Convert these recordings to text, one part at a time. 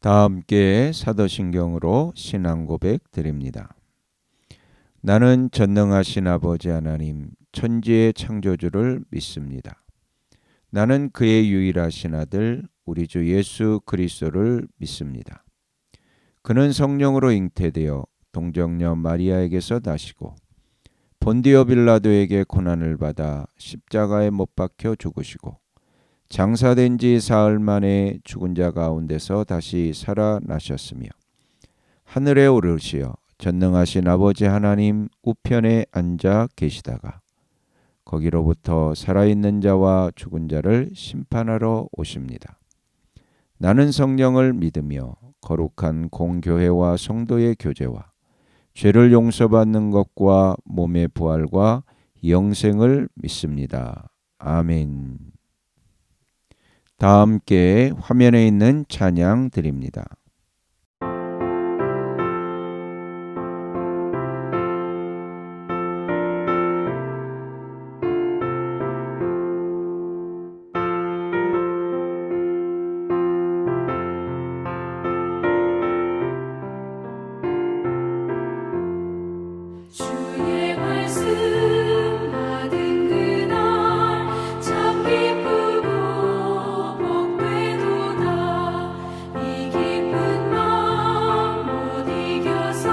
다 함께 사도신경으로 신앙 고백 드립니다. 나는 전능하신 아버지 하나님 천지의 창조주를 믿습니다. 나는 그의 유일하신 아들 우리 주 예수 그리스도를 믿습니다. 그는 성령으로 잉태되어 동정녀 마리아에게서 나시고 본디오 빌라도에게 고난을 받아 십자가에 못 박혀 죽으시고 장사된 지 사흘 만에 죽은 자 가운데서 다시 살아나셨으며 하늘에 오르시어 전능하신 아버지 하나님 우편에 앉아 계시다가 거기로부터 살아있는 자와 죽은 자를 심판하러 오십니다. 나는 성령을 믿으며 거룩한 공교회와 성도의 교제와 죄를 용서받는 것과 몸의 부활과 영생을 믿습니다. 아멘. 다 함께 화면에 있는 찬양 드립니다. 주의 말씀 받은 그날 참 기쁘고 복되도다. 이 기쁜 마음 못 이겨서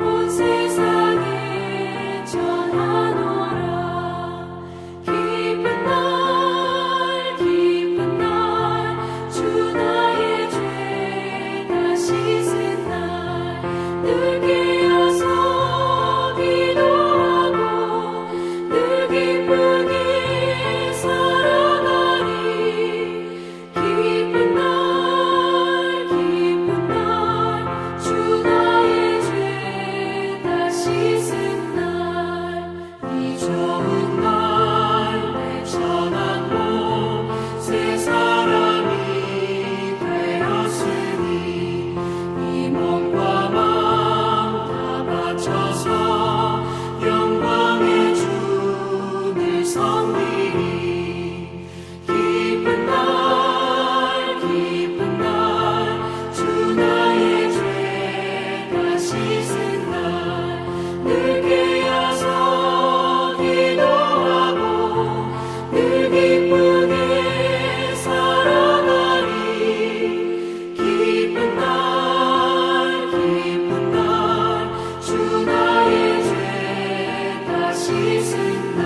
온 세상에 전하노라. 기쁜 날 주 나의 죄 다 씻은 날 늘 깨어서 기도하고 늘 기쁘게 살아가리. 기쁜 날 주 나의 죄 다 씻은 날 이 좋은 날 내 전한 몸 새 사람이 되었으니 이 몸과 마음 다 바쳐서 영광의 주를 섬기리. 기쁜 날 주 나의 죄 다 씻은 날 늘 깨어서 기도하고 늘 기쁘게 살아가리. 기쁜 날 주 나의 죄 다 씻은 날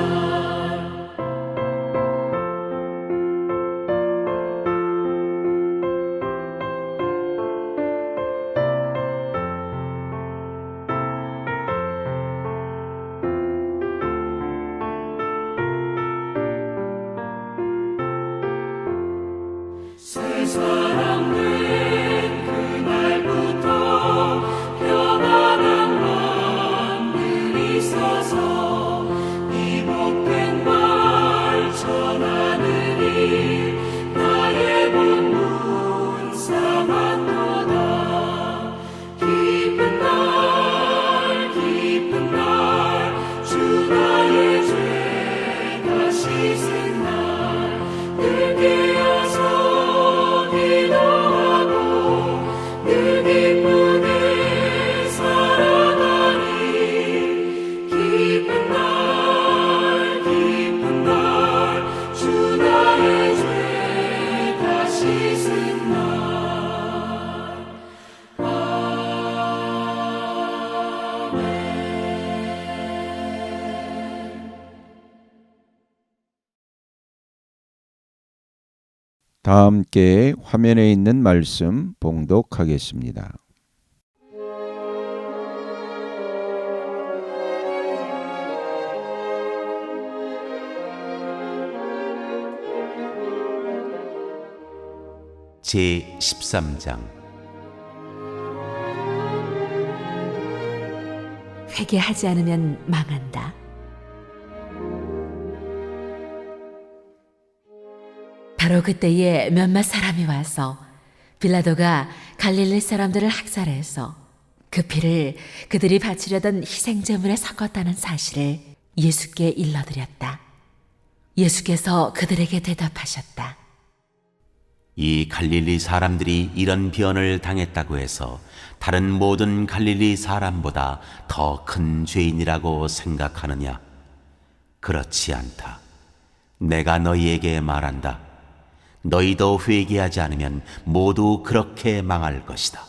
새 사람 된 그날부터 평안한 마음을 있어서 이 복된 말 전하느니 나의 본문 삼았도다. 기쁜 날 주 나의 죄 다 씻은 날 늘 깨어서 기도하고 늘 기쁘게 살아가리. 기쁜 날 주 나의 죄 다 씻은 날 아멘. 다 함께 화면에 있는 말씀 봉독하겠습니다. 제13장 회개하지 않으면 망한다. 바로 그때에 몇몇 사람이 와서 빌라도가 갈릴리 사람들을 학살해서 그 피를 그들이 바치려던 희생제물에 섞었다는 사실을 예수께 일러드렸다. 예수께서 그들에게 대답하셨다. 이 갈릴리 사람들이 이런 변을 당했다고 해서 다른 모든 갈릴리 사람보다 더 큰 죄인이라고 생각하느냐? 그렇지 않다. 내가 너희에게 말한다. 너희도 회개하지 않으면 모두 그렇게 망할 것이다.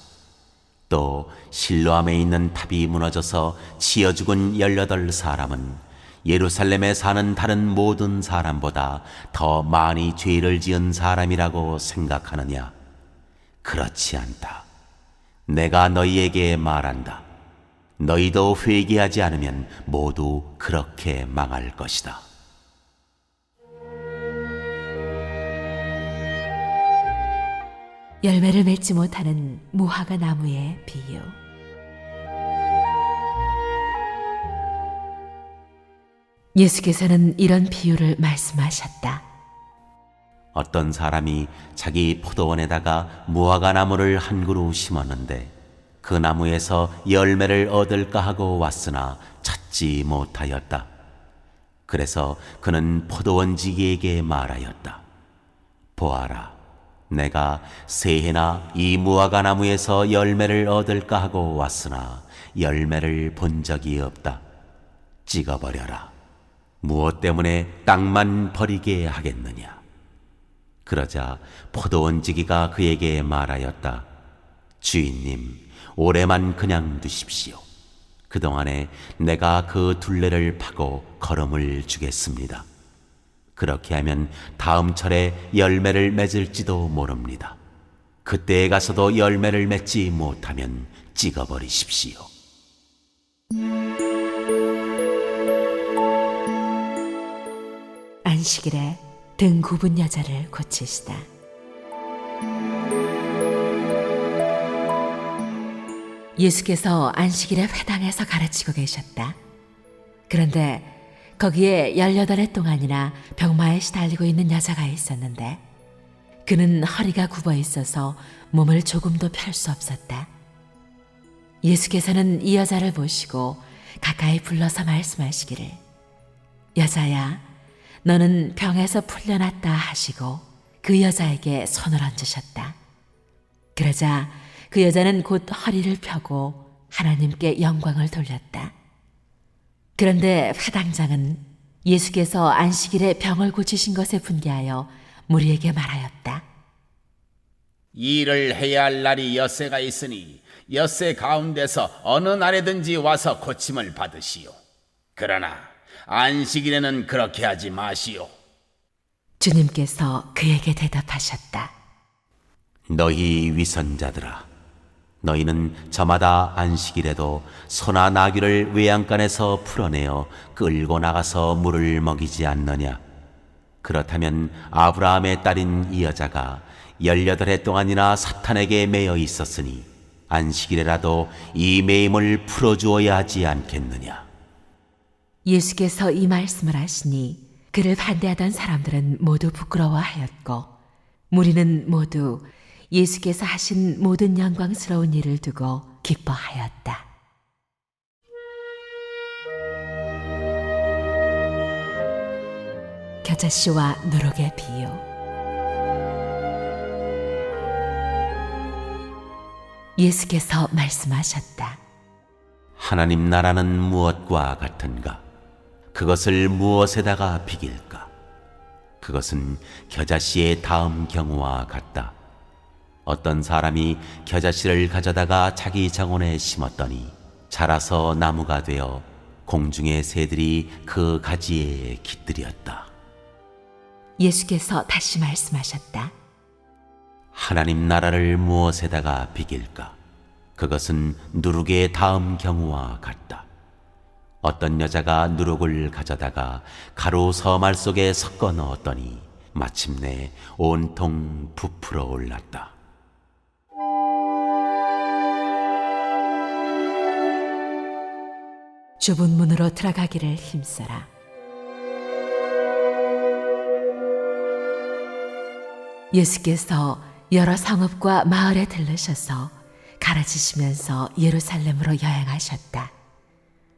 또 실로암에 있는 탑이 무너져서 치여 죽은 18사람은 예루살렘에 사는 다른 모든 사람보다 더 많이 죄를 지은 사람이라고 생각하느냐? 그렇지 않다. 내가 너희에게 말한다. 너희도 회개하지 않으면 모두 그렇게 망할 것이다. 열매를 맺지 못하는 무화과 나무의 비유. 예수께서는 이런 비유를 말씀하셨다. 어떤 사람이 자기 포도원에다가 무화과 나무를 한 그루 심었는데 그 나무에서 열매를 얻을까 하고 왔으나 찾지 못하였다. 그래서 그는 포도원지기에게 말하였다. 보아라, 내가 새해나 이 무화과 나무에서 열매를 얻을까 하고 왔으나 열매를 본 적이 없다. 찍어버려라. 무엇 때문에 땅만 버리게 하겠느냐? 그러자 포도원지기가 그에게 말하였다. 주인님, 올해만 그냥 두십시오. 그동안에 내가 그 둘레를 파고 거름을 주겠습니다. 그렇게 하면 다음 철에 열매를 맺을지도 모릅니다. 그때에 가서도 열매를 맺지 못하면 찍어버리십시오. 안식일에 등 굽은 여자를 고치시다. 예수께서 안식일에 회당에서 가르치고 계셨다. 그런데 거기에 18해 동안이나 병마에 시달리고 있는 여자가 있었는데 그는 허리가 굽어 있어서 몸을 조금도 펼 수 없었다. 예수께서는 이 여자를 보시고 가까이 불러서 말씀하시기를, 여자야, 너는 병에서 풀려났다 하시고 그 여자에게 손을 얹으셨다. 그러자 그 여자는 곧 허리를 펴고 하나님께 영광을 돌렸다. 그런데 회당장은 예수께서 안식일에 병을 고치신 것에 분개하여 무리에게 말하였다. 이 일을 해야 할 날이 엿새가 있으니 엿새 가운데서 어느 날에든지 와서 고침을 받으시오. 그러나 안식일에는 그렇게 하지 마시오. 주님께서 그에게 대답하셨다. 너희 위선자들아, 너희는 저마다 안식일에도 소나 나귀를 외양간에서 풀어내어 끌고 나가서 물을 먹이지 않느냐? 그렇다면 아브라함의 딸인 이 여자가 18해 동안이나 사탄에게 매여 있었으니 안식일에라도 이 매임을 풀어주어야 하지 않겠느냐? 예수께서 이 말씀을 하시니 그를 반대하던 사람들은 모두 부끄러워하였고 무리는 모두 예수께서 하신 모든 영광스러운 일을 두고 기뻐하였다. 겨자씨와 누룩의 비유. 예수께서 말씀하셨다. 하나님 나라는 무엇과 같은가? 그것을 무엇에다가 비길까? 그것은 겨자씨의 다음 경우와 같다. 어떤 사람이 겨자씨를 가져다가 자기 정원에 심었더니 자라서 나무가 되어 공중의 새들이 그 가지에 깃들였다. 예수께서 다시 말씀하셨다. 하나님 나라를 무엇에다가 비길까? 그것은 누룩의 다음 경우와 같다. 어떤 여자가 누룩을 가져다가 가루 서말 속에 섞어 넣었더니 마침내 온통 부풀어 올랐다. 좁은 문으로 들어가기를 힘써라. 예수께서 여러 성읍과 마을에 들르셔서 가르치시면서 예루살렘으로 여행하셨다.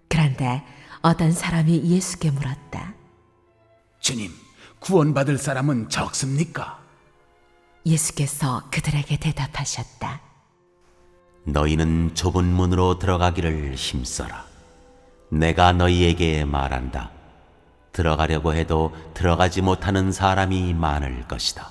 그런데 어떤 사람이 예수께 물었다. 주님, 구원받을 사람은 적습니까? 예수께서 그들에게 대답하셨다. 너희는 좁은 문으로 들어가기를 힘써라. 내가 너희에게 말한다. 들어가려고 해도 들어가지 못하는 사람이 많을 것이다.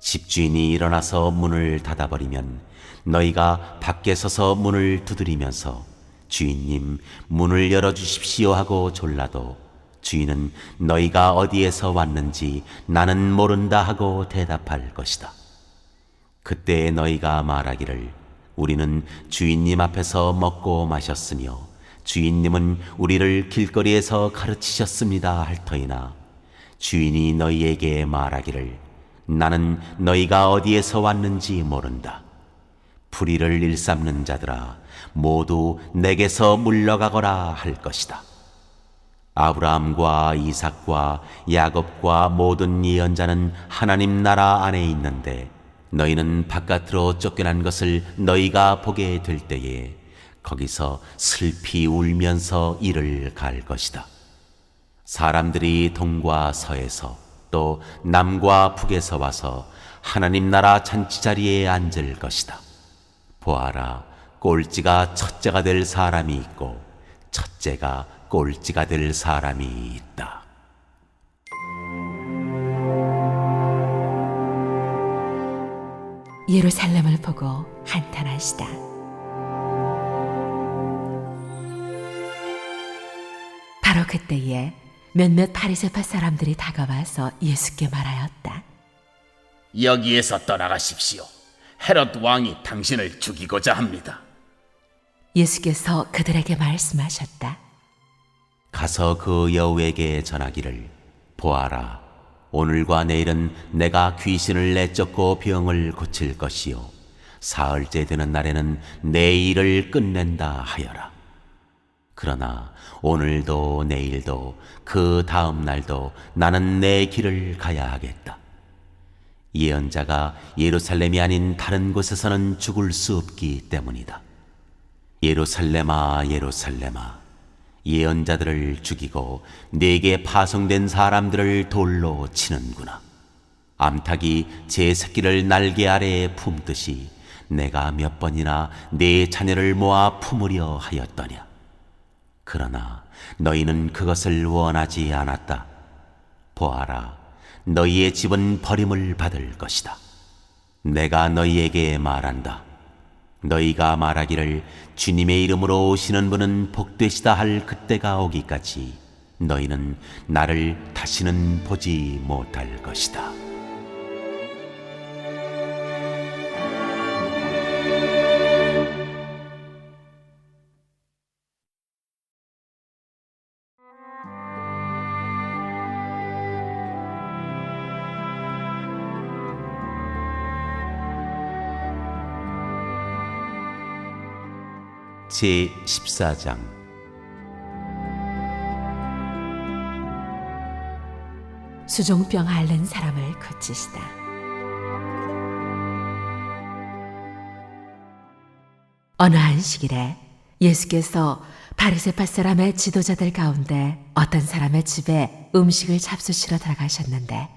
집주인이 일어나서 문을 닫아버리면 너희가 밖에 서서 문을 두드리면서 주인님, 문을 열어주십시오 하고 졸라도 주인은 너희가 어디에서 왔는지 나는 모른다 하고 대답할 것이다. 그때 너희가 말하기를 우리는 주인님 앞에서 먹고 마셨으며 주인님은 우리를 길거리에서 가르치셨습니다 할 터이나 주인이 너희에게 말하기를 나는 너희가 어디에서 왔는지 모른다. 불의를 일삼는 자들아 모두 내게서 물러가거라 할 것이다. 아브라함과 이삭과 야곱과 모든 예언자는 하나님 나라 안에 있는데 너희는 바깥으로 쫓겨난 것을 너희가 보게 될 때에 거기서 슬피 울면서 이를 갈 것이다. 사람들이 동과 서에서 또 남과 북에서 와서 하나님 나라 잔치자리에 앉을 것이다. 보아라, 꼴찌가 첫째가 될 사람이 있고 첫째가 꼴찌가 될 사람이 있다. 예루살렘을 보고 한탄하시다. 바로 그때에 몇몇 바리새파 사람들이 다가와서 예수께 말하였다. 여기에서 떠나가십시오. 헤롯 왕이 당신을 죽이고자 합니다. 예수께서 그들에게 말씀하셨다. 가서 그 여우에게 전하기를 보아라, 오늘과 내일은 내가 귀신을 내쫓고 병을 고칠 것이요 사흘째 되는 날에는 내 일을 끝낸다 하여라. 그러나 오늘도 내일도 그 다음 날도 나는 내 길을 가야 하겠다. 예언자가 예루살렘이 아닌 다른 곳에서는 죽을 수 없기 때문이다. 예루살렘아, 예루살렘아, 예언자들을 죽이고 네게 파송된 사람들을 돌로 치는구나. 암탉이 제 새끼를 날개 아래에 품듯이 내가 몇 번이나 네 자녀를 모아 품으려 하였더냐. 그러나 너희는 그것을 원하지 않았다. 보아라, 너희의 집은 버림을 받을 것이다. 내가 너희에게 말한다. 너희가 말하기를 주님의 이름으로 오시는 분은 복되시다 할 그때가 오기까지 너희는 나를 다시는 보지 못할 것이다. 제14장 수종병 앓는 사람을 고치시다. 어느 안식일에 예수께서 바리새파 사람의 지도자들 가운데 어떤 사람의 집에 음식을 잡수시러 들어가셨는데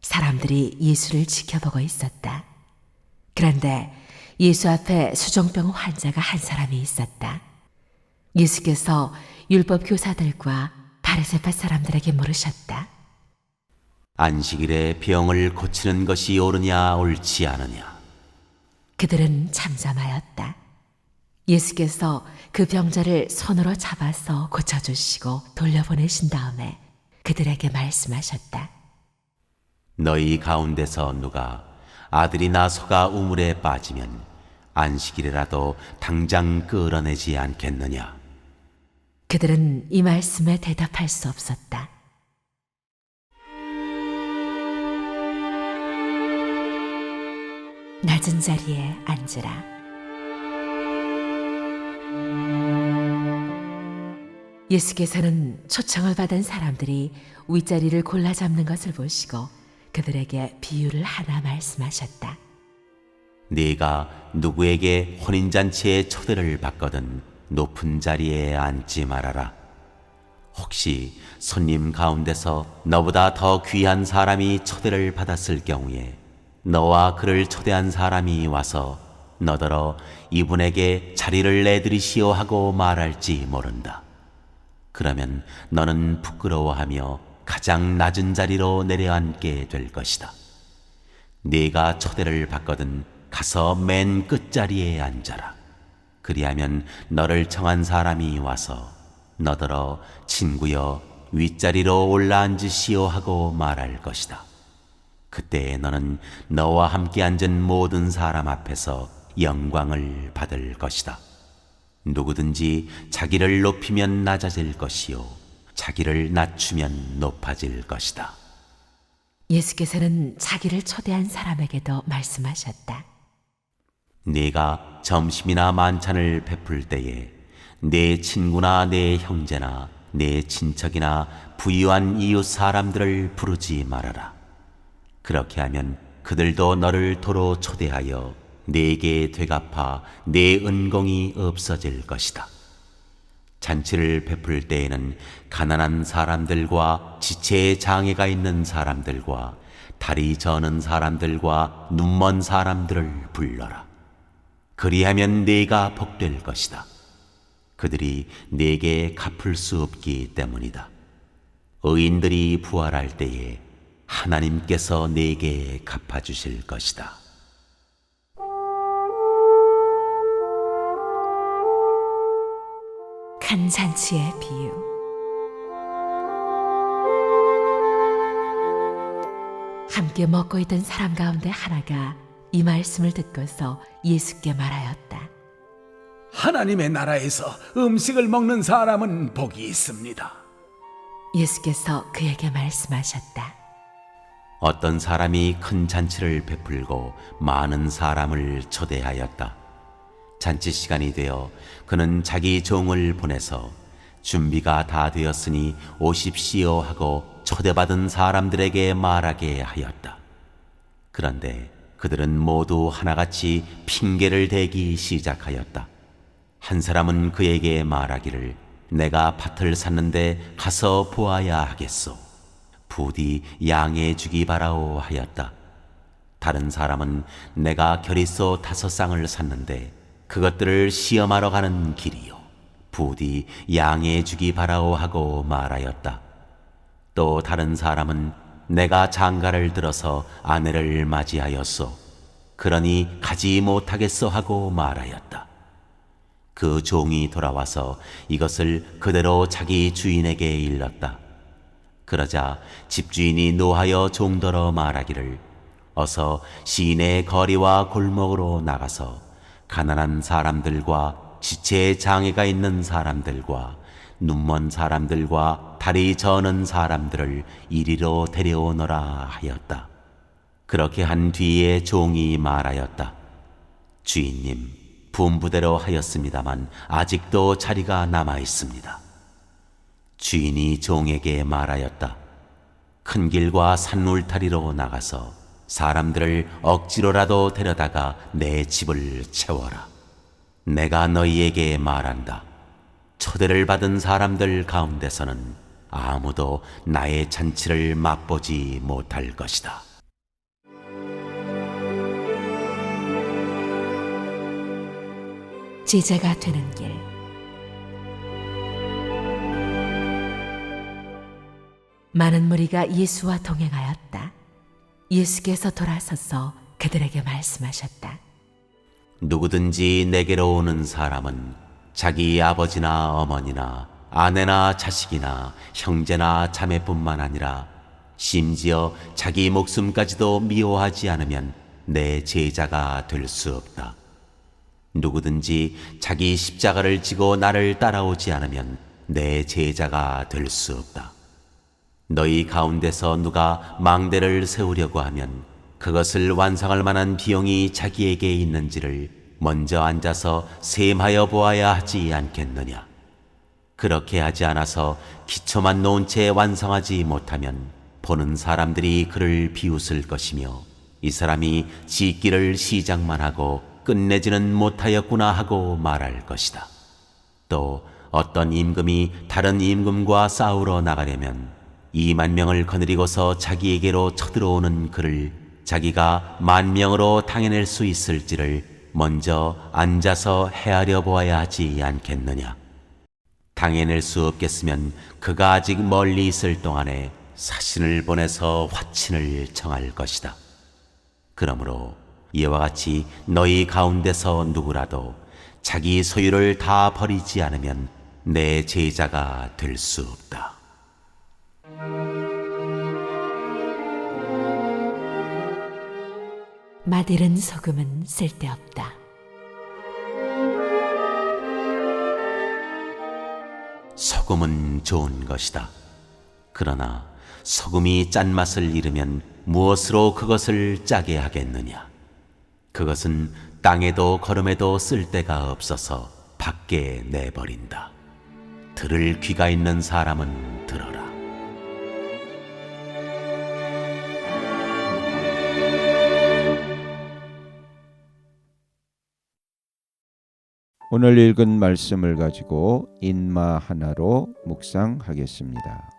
사람들이 예수를 지켜보고 있었다. 그런데 예수 앞에 수종병 환자가 한 사람이 있었다. 예수께서 율법 교사들과 바리새파 사람들에게 물으셨다. 안식일에 병을 고치는 것이 옳으냐 옳지 않으냐. 그들은 잠잠하였다. 예수께서 그 병자를 손으로 잡아서 고쳐주시고 돌려보내신 다음에 그들에게 말씀하셨다. 너희 가운데서 누가 아들이나 소가 우물에 빠지면 안식일이라도 당장 끌어내지 않겠느냐. 그들은 이 말씀에 대답할 수 없었다. 낮은 자리에 앉으라. 예수께서는 초청을 받은 사람들이 윗자리를 골라 잡는 것을 보시고 그들에게 비유를 하나 말씀하셨다. 네가 누구에게 혼인잔치에 초대를 받거든 높은 자리에 앉지 말아라. 혹시 손님 가운데서 너보다 더 귀한 사람이 초대를 받았을 경우에 너와 그를 초대한 사람이 와서 너더러 이분에게 자리를 내드리시오 하고 말할지 모른다. 그러면 너는 부끄러워하며 가장 낮은 자리로 내려앉게 될 것이다. 네가 초대를 받거든 가서 맨 끝자리에 앉아라. 그리하면 너를 청한 사람이 와서 너더러 친구여 윗자리로 올라앉으시오 하고 말할 것이다. 그때 너는 너와 함께 앉은 모든 사람 앞에서 영광을 받을 것이다. 누구든지 자기를 높이면 낮아질 것이요 자기를 낮추면 높아질 것이다. 예수께서는 자기를 초대한 사람에게도 말씀하셨다. 네가 점심이나 만찬을 베풀 때에 네 친구나 네 형제나 네 친척이나 부유한 이웃 사람들을 부르지 말아라. 그렇게 하면 그들도 너를 도로 초대하여 네게 되갚아 네 은공이 없어질 것이다. 잔치를 베풀 때에는 가난한 사람들과 지체에 장애가 있는 사람들과 다리 저는 사람들과 눈먼 사람들을 불러라. 그리하면 네가 복될 것이다. 그들이 네게 갚을 수 없기 때문이다. 의인들이 부활할 때에 하나님께서 네게 갚아주실 것이다. 큰 잔치의 비유. 함께 먹고 있던 사람 가운데 하나가 이 말씀을 듣고서 예수께 말하였다. 하나님의 나라에서 음식을 먹는 사람은 복이 있습니다. 예수께서 그에게 말씀하셨다. 어떤 사람이 큰 잔치를 베풀고 많은 사람을 초대하였다. 잔치 시간이 되어 그는 자기 종을 보내서 준비가 다 되었으니 오십시오 하고 초대받은 사람들에게 말하게 하였다. 그런데 그들은 모두 하나같이 핑계를 대기 시작하였다. 한 사람은 그에게 말하기를 내가 밭을 샀는데 가서 보아야 하겠소. 부디 양해 주기 바라오 하였다. 다른 사람은 내가 결의소 5쌍을 샀는데 그것들을 시험하러 가는 길이요. 부디 양해 주기 바라오 하고 말하였다. 또 다른 사람은 내가 장가를 들어서 아내를 맞이하였소. 그러니 가지 못하겠소 하고 말하였다. 그 종이 돌아와서 이것을 그대로 자기 주인에게 일렀다. 그러자 집주인이 노하여 종더러 말하기를 어서 시내 거리와 골목으로 나가서 가난한 사람들과 지체에 장애가 있는 사람들과 눈먼 사람들과 다리 저는 사람들을 이리로 데려오너라 하였다. 그렇게 한 뒤에 종이 말하였다. 주인님, 분부대로 하였습니다만 아직도 자리가 남아 있습니다. 주인이 종에게 말하였다. 큰 길과 산울타리로 나가서 사람들을 억지로라도 데려다가 내 집을 채워라. 내가 너희에게 말한다. 초대를 받은 사람들 가운데서는 아무도 나의 잔치를 맛보지 못할 것이다. 제자가 되는 길. 많은 무리가 예수와 동행하였다. 예수께서 돌아서서 그들에게 말씀하셨다. 누구든지 내게로 오는 사람은 자기 아버지나 어머니나 아내나 자식이나 형제나 자매뿐만 아니라 심지어 자기 목숨까지도 미워하지 않으면 내 제자가 될 수 없다. 누구든지 자기 십자가를 지고 나를 따라오지 않으면 내 제자가 될 수 없다. 너희 가운데서 누가 망대를 세우려고 하면 그것을 완성할 만한 비용이 자기에게 있는지를 먼저 앉아서 셈하여 보아야 하지 않겠느냐. 그렇게 하지 않아서 기초만 놓은 채 완성하지 못하면 보는 사람들이 그를 비웃을 것이며 이 사람이 짓기를 시작만 하고 끝내지는 못하였구나 하고 말할 것이다. 또 어떤 임금이 다른 임금과 싸우러 나가려면 2만 명을 거느리고서 자기에게로 쳐들어오는 그를 자기가 만명으로 당해낼 수 있을지를 먼저 앉아서 헤아려 보아야 하지 않겠느냐. 당해낼 수 없겠으면 그가 아직 멀리 있을 동안에 사신을 보내서 화친을 청할 것이다. 그러므로 이와 같이 너희 가운데서 누구라도 자기 소유를 다 버리지 않으면 내 제자가 될 수 없다. 맛있는 소금은 쓸데없다. 소금은 좋은 것이다. 그러나 소금이 짠맛을 잃으면 무엇으로 그것을 짜게 하겠느냐? 그것은 땅에도 거름에도 쓸데가 없어서 밖에 내버린다. 들을 귀가 있는 사람은 들어라. 오늘 읽은 말씀을 가지고 인마 하나로 묵상하겠습니다.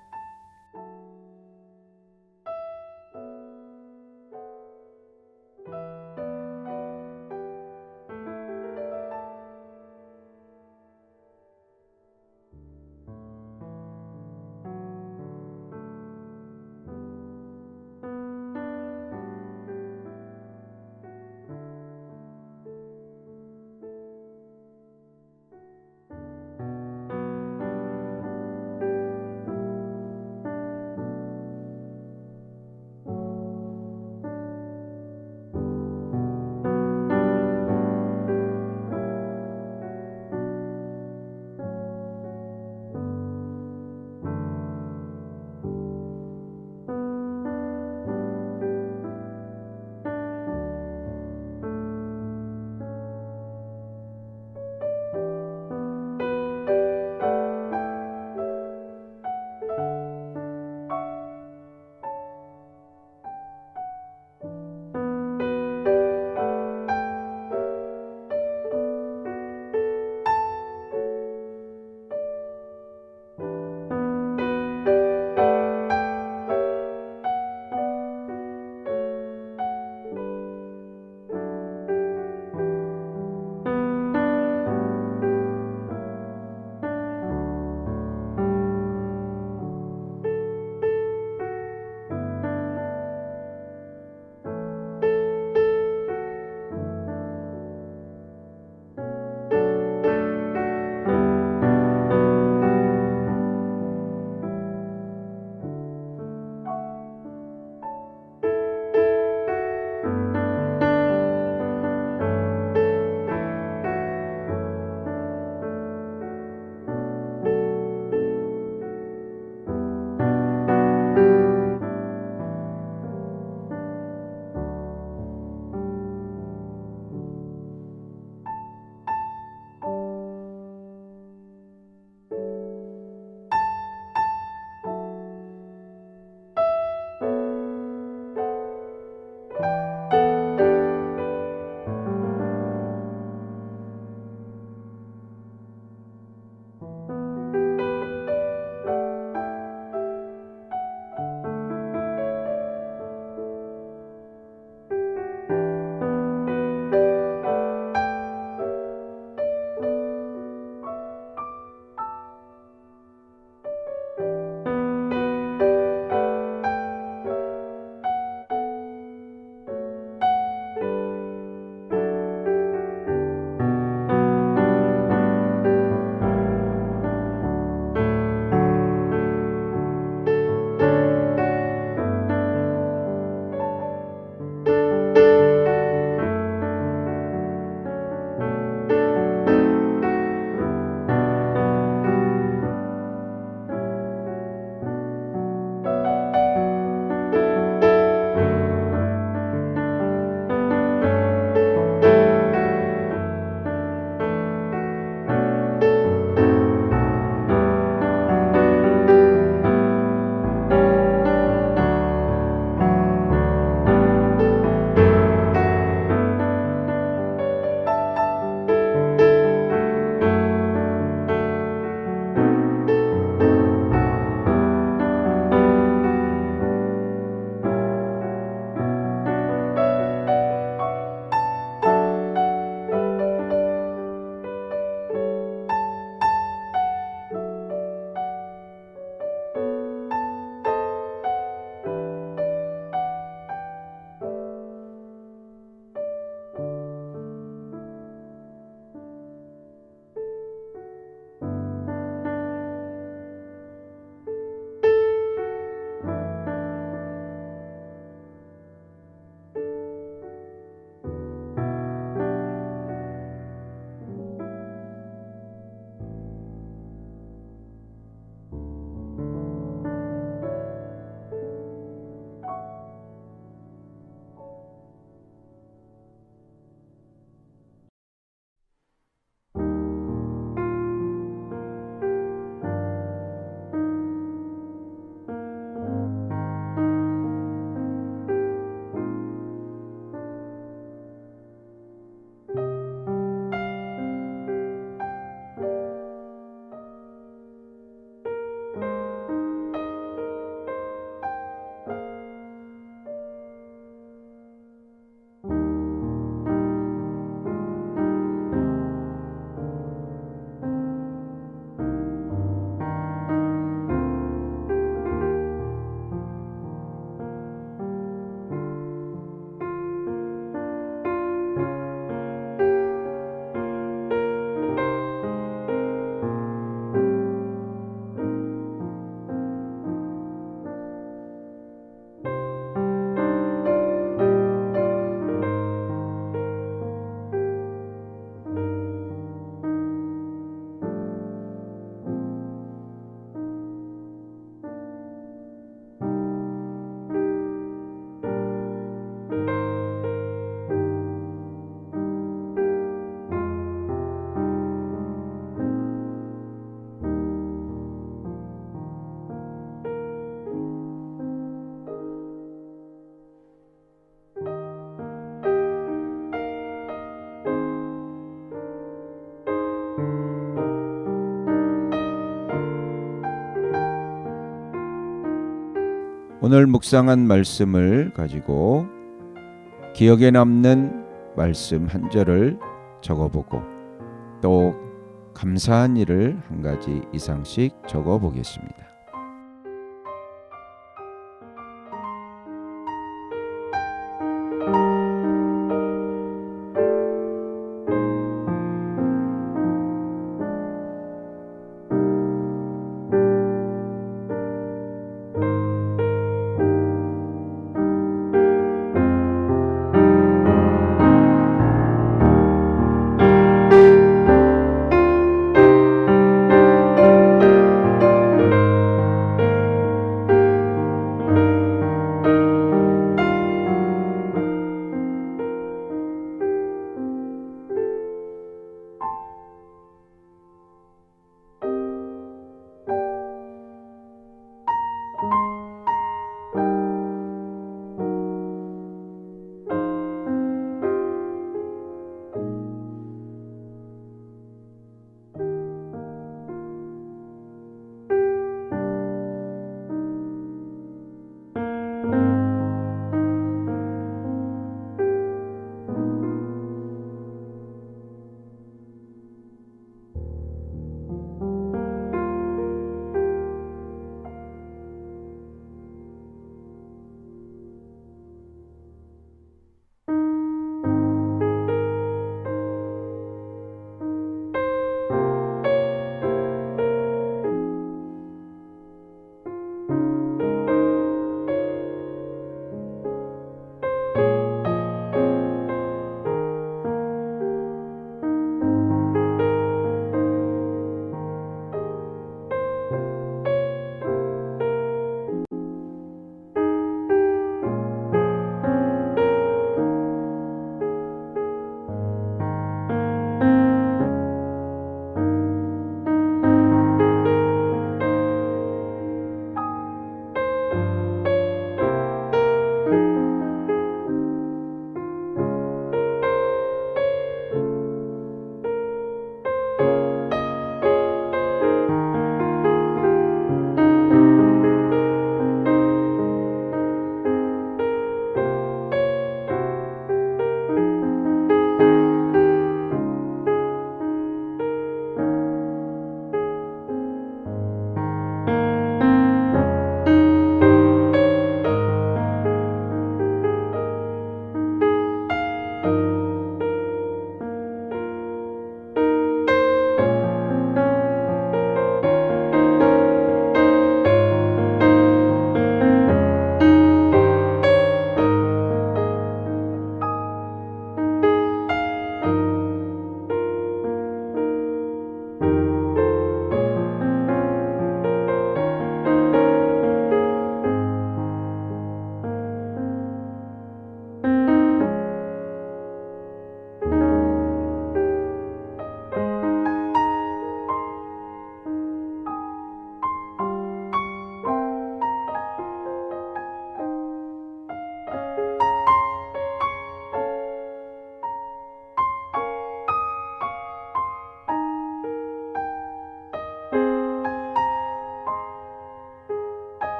오늘 묵상한 말씀을 가지고 기억에 남는 말씀 한 절을 적어보고 또 감사한 일을 한 가지 이상씩 적어보겠습니다.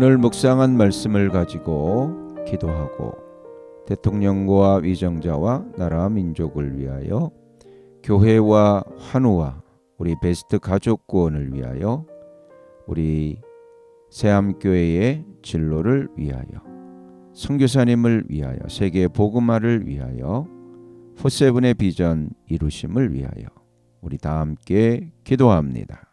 오늘 묵상한 말씀을 가지고 기도하고 대통령과 위정자와 나라 민족을 위하여 교회와 환우와 우리 베스트 가족 구원을 위하여 우리 새암교회의 진로를 위하여 선교사님을 위하여 세계 복음화를 위하여 포세븐의 비전 이루심을 위하여 우리 다 함께 기도합니다.